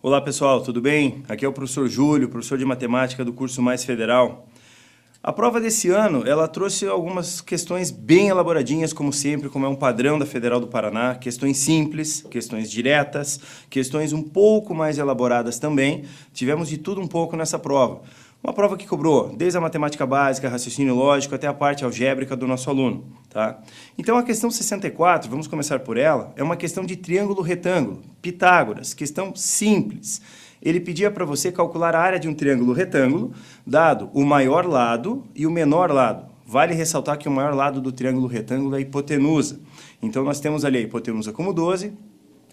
Olá pessoal, tudo bem? Aqui é o professor Júlio, professor de matemática do curso Mais Federal. A prova desse ano, ela trouxe algumas questões bem elaboradinhas, como sempre, como é um padrão da Federal do Paraná, questões simples, questões diretas, questões um pouco mais elaboradas também. Tivemos de tudo um pouco nessa prova. Uma prova que cobrou desde a matemática básica, raciocínio lógico, até a parte algébrica do nosso aluno, tá? Então, a questão 64, vamos começar por ela, é uma questão de triângulo-retângulo, Pitágoras, questão simples. Ele pedia para você calcular a área de um triângulo-retângulo, dado o maior lado e o menor lado. Vale ressaltar que o maior lado do triângulo-retângulo é a hipotenusa. Então, nós temos ali a hipotenusa como 12,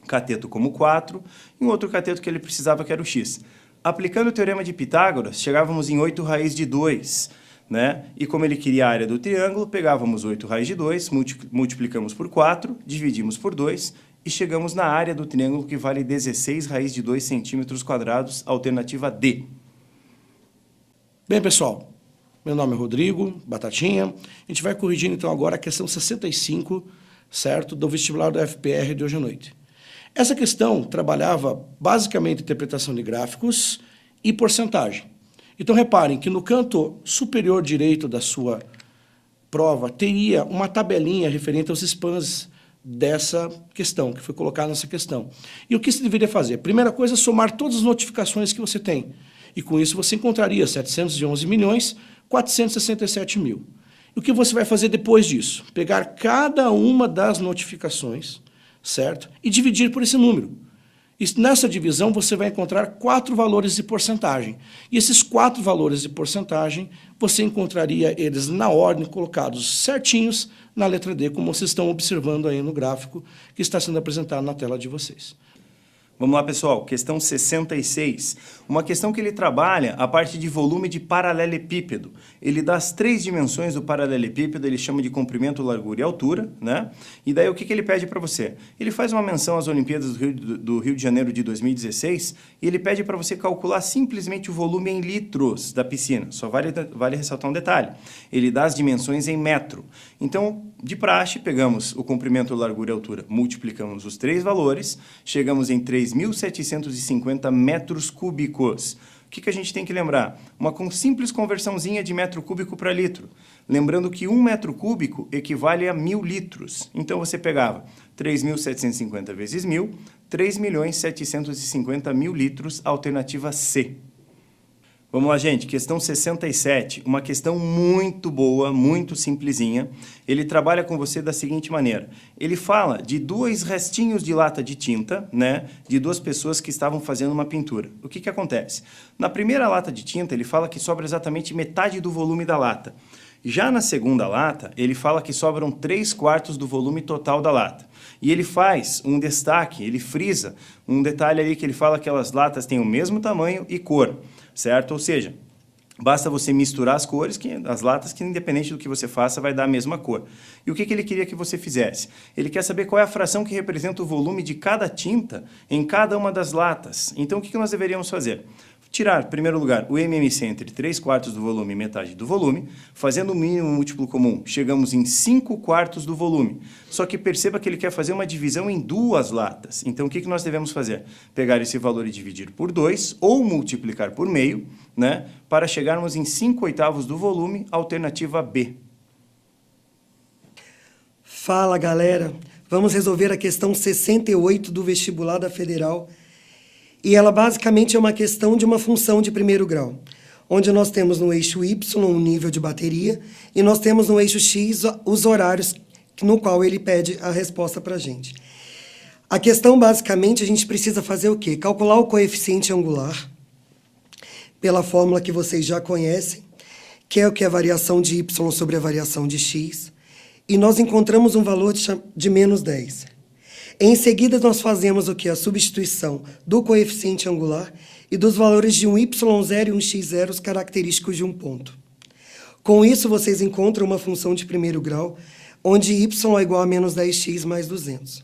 cateto como 4, e um outro cateto que ele precisava, que era o x. Aplicando o teorema de Pitágoras, chegávamos em 8 raiz de 2, né? E como ele queria a área do triângulo, pegávamos 8 raiz de 2, multiplicamos por 4, dividimos por 2 e chegamos na área do triângulo, que vale 16 raiz de 2 centímetros quadrados, alternativa D. Bem, pessoal, meu nome é Rodrigo Batatinha. A gente vai corrigindo, então, agora a questão 65, certo, do vestibular do FPR de hoje à noite. Essa questão trabalhava basicamente interpretação de gráficos e porcentagem. Então, reparem que no canto superior direito da sua prova teria uma tabelinha referente aos spans dessa questão, que foi colocada nessa questão. E o que você deveria fazer? Primeira coisa, somar todas as notificações que você tem. E com isso você encontraria 711.467.000. E o que você vai fazer depois disso? Pegar cada uma das notificações, certo? E dividir por esse número. E nessa divisão você vai encontrar 4 valores de porcentagem. E esses 4 valores de porcentagem, você encontraria eles na ordem, colocados certinhos na letra D, como vocês estão observando aí no gráfico que está sendo apresentado na tela de vocês. Vamos lá, pessoal, questão 66. Uma questão que ele trabalha a parte de volume de paralelepípedo. Ele dá as 3 dimensões do paralelepípedo, ele chama de comprimento, largura e altura, né? E daí o que ele pede para você? Ele faz uma menção às Olimpíadas do Rio de Janeiro de 2016 e ele pede para você calcular simplesmente o volume em litros da piscina. Só vale ressaltar um detalhe. Ele dá as dimensões em metro. Então, de praxe, pegamos o comprimento, largura e altura, multiplicamos os 3 valores, chegamos em 3.750 metros cúbicos. O que a gente tem que lembrar? Uma simples conversãozinha de metro cúbico para litro. Lembrando que 1 metro cúbico equivale a 1.000 litros. Então, você pegava 3.750 vezes 1.000, 3.750.000 litros, alternativa C. Vamos lá, gente, questão 67, uma questão muito boa, muito simplesinha. Ele trabalha com você da seguinte maneira. Ele fala de 2 restinhos de lata de tinta, né, de 2 pessoas que estavam fazendo uma pintura. O que acontece? Na primeira lata de tinta, ele fala que sobra exatamente metade do volume da lata. Já na segunda lata, ele fala que sobram 3/4 do volume total da lata. E ele faz um destaque, ele frisa um detalhe ali que ele fala que aquelas latas têm o mesmo tamanho e cor, certo? Ou seja, basta você misturar as cores, as latas, que independente do que você faça, vai dar a mesma cor. E o que ele queria que você fizesse? Ele quer saber qual é a fração que representa o volume de cada tinta em cada uma das latas. Então, o que nós deveríamos fazer? Tirar, em primeiro lugar, o MMC entre 3/4 do volume e metade do volume. Fazendo o mínimo múltiplo comum, chegamos em 5/4 do volume. Só que perceba que ele quer fazer uma divisão em 2 latas. Então, o que nós devemos fazer? Pegar esse valor e dividir por 2, ou multiplicar por meio, né, para chegarmos em 5/8 do volume, alternativa B. Fala, galera! Vamos resolver a questão 68 do vestibular da Federal. E ela basicamente é uma questão de uma função de primeiro grau, onde nós temos no eixo Y o nível de bateria e nós temos no eixo X os horários no qual ele pede a resposta para a gente. A questão, basicamente, a gente precisa fazer o quê? Calcular o coeficiente angular, pela fórmula que vocês já conhecem, que é o que é a variação de Y sobre a variação de X, e nós encontramos um valor de menos 10. Em seguida, nós fazemos o que? A substituição do coeficiente angular e dos valores de um y0 e um x0, os característicos de um ponto. Com isso, vocês encontram uma função de primeiro grau, onde y é igual a menos 10x mais 200.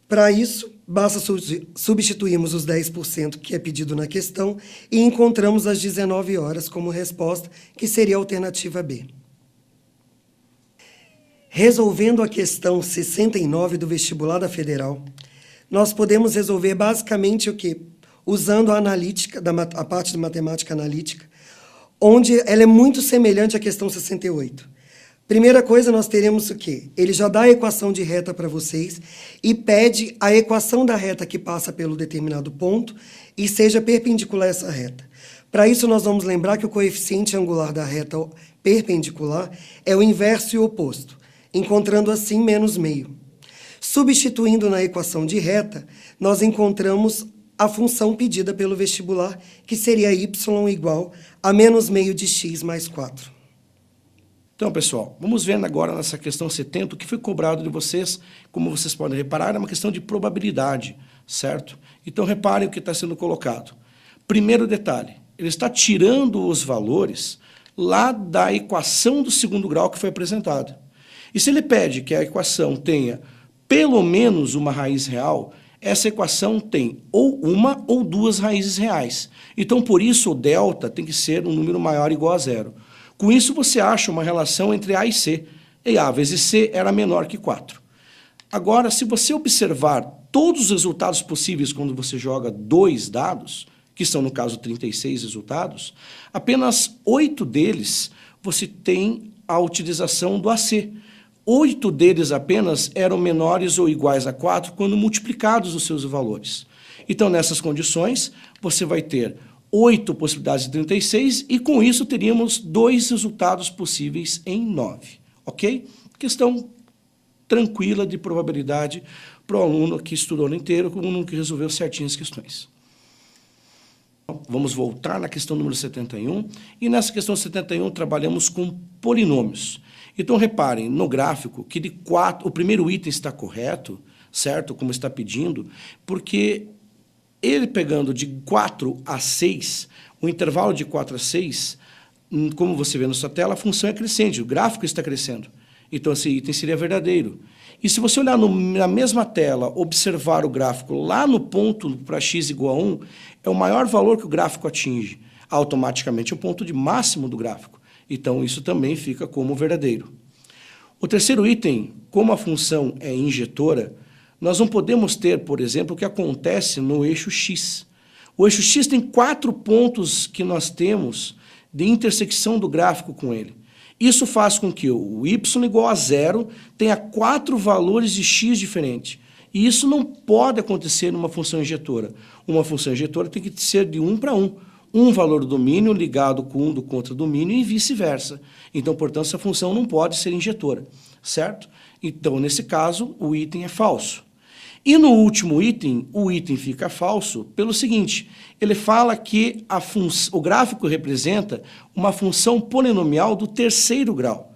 Para isso, basta substituirmos os 10% que é pedido na questão e encontramos as 19 horas como resposta, que seria a alternativa B. Resolvendo a questão 69 do vestibular da Federal, nós podemos resolver basicamente o quê? Usando a analítica, a parte de matemática analítica, onde ela é muito semelhante à questão 68. Primeira coisa, nós teremos o quê? Ele já dá a equação de reta para vocês e pede a equação da reta que passa pelo determinado ponto e seja perpendicular a essa reta. Para isso, nós vamos lembrar que o coeficiente angular da reta perpendicular é o inverso e o oposto, encontrando assim menos meio. Substituindo na equação de reta, nós encontramos a função pedida pelo vestibular, que seria y igual a menos meio de x mais 4. Então, pessoal, vamos ver agora nessa questão 70 o que foi cobrado de vocês. Como vocês podem reparar, é uma questão de probabilidade, certo? Então, reparem o que está sendo colocado. Primeiro detalhe, ele está tirando os valores lá da equação do segundo grau que foi apresentada. E se ele pede que a equação tenha pelo menos uma raiz real, essa equação tem ou uma ou duas raízes reais. Então, por isso, o delta tem que ser um número maior ou igual a zero. Com isso, você acha uma relação entre A e C. E A vezes C era menor que 4. Agora, se você observar todos os resultados possíveis quando você joga 2 dados, que são, no caso, 36 resultados, apenas 8 deles você tem a utilização do AC. 8 deles apenas eram menores ou iguais a 4 quando multiplicados os seus valores. Então, nessas condições, você vai ter 8 possibilidades de 36 e, com isso, teríamos 2 resultados possíveis em 9. Ok? Questão tranquila de probabilidade para o aluno que estudou o ano inteiro, como o aluno que resolveu certinho as questões. Vamos voltar na questão número 71. E nessa questão 71, trabalhamos com polinômios. Então, reparem, no gráfico, que de 4, o primeiro item está correto, certo? Como está pedindo, porque ele pegando de 4 a 6, o intervalo de 4 a 6, como você vê na sua tela, a função é crescente, o gráfico está crescendo. Então, esse item seria verdadeiro. E se você olhar na mesma tela, observar o gráfico lá no ponto para x igual a 1, é o maior valor que o gráfico atinge. Automaticamente é o ponto de máximo do gráfico. Então, isso também fica como verdadeiro. O terceiro item, como a função é injetora, nós não podemos ter, por exemplo, o que acontece no eixo x. O eixo x tem 4 pontos que nós temos de intersecção do gráfico com ele. Isso faz com que o y igual a 0 tenha 4 valores de x diferentes. E isso não pode acontecer numa função injetora. Uma função injetora tem que ser de 1 para 1. Um valor do domínio ligado com um do contradomínio e vice-versa. Então, portanto, essa função não pode ser injetora, certo? Então, nesse caso, o item é falso. E no último item, o item fica falso pelo seguinte, ele fala que o gráfico representa uma função polinomial do terceiro grau.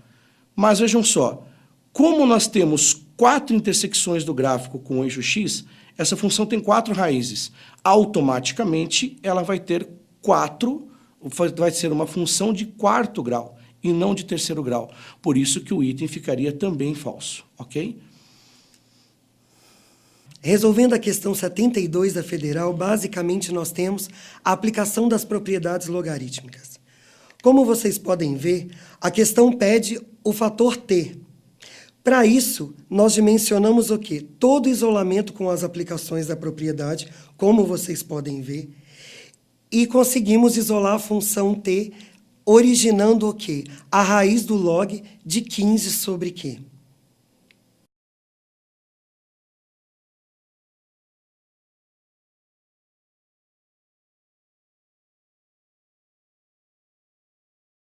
Mas vejam só, como nós temos 4 intersecções do gráfico com o eixo x, essa função tem 4 raízes. Automaticamente, ela vai ter 4, vai ser uma função de 4º grau e não de terceiro grau. Por isso que o item ficaria também falso, ok? Resolvendo a questão 72 da Federal, basicamente nós temos a aplicação das propriedades logarítmicas. Como vocês podem ver, a questão pede o fator t. Para isso, nós dimensionamos o quê? Todo o isolamento com as aplicações da propriedade, como vocês podem ver, e conseguimos isolar a função t, originando o quê? A raiz do log de 15 sobre q.